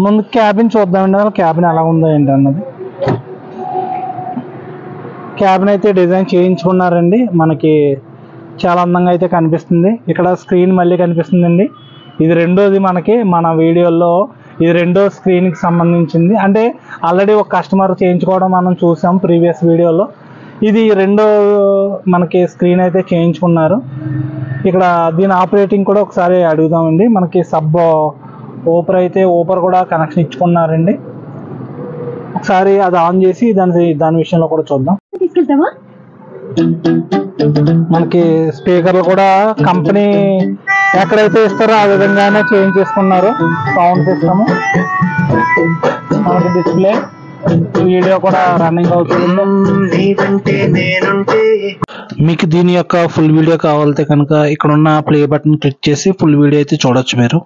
ముందు క్యాబిన్ చూద్దామండి, అసలు క్యాబిన్ ఎలా ఉందో ఏంటి అన్నది. క్యాబిన్ అయితే డిజైన్ చేయించుకున్నారండి, మనకి చాలా అందంగా అయితే కనిపిస్తుంది. ఇక్కడ స్క్రీన్ మళ్ళీ కనిపిస్తుందండి. ఇది రెండోది మనకి మన వీడియోలో, ఇది రెండో స్క్రీన్కి సంబంధించింది. అంటే ఆల్రెడీ ఒక కస్టమర్ చేయించుకోవడం మనం చూసాం ప్రీవియస్ వీడియోలో. ఇది రెండో మనకి స్క్రీన్ అయితే చేయించుకున్నారు. ఇక్కడ దీని ఆపరేటింగ్ కూడా ఒకసారి అడుగుదామండి. మనకి సబ్ ఓపర్ అయితే ఓపర్ కూడా కనెక్షన్ ఇచ్చుకున్నారండి. ఒకసారి అది ఆన్ చేసి దాని విషయంలో కూడా చూద్దాం. మనకి స్పీకర్లు కూడా కంపెనీ ఎక్కడైతే ఇస్తారో ఆ విధంగానే చేంజ్ చేసుకున్నారు. సౌండ్ సిస్టమ్, మనకి డిస్ప్లే, వీడియో కూడా రన్నింగ్ అవుతుంది. మీకు దీని యొక్క ఫుల్ వీడియో కావాలంటే కనుక ఇక్కడ ఉన్న ప్లే బటన్ క్లిక్ చేసి ఫుల్ వీడియో అయితే చూడొచ్చు మీరు.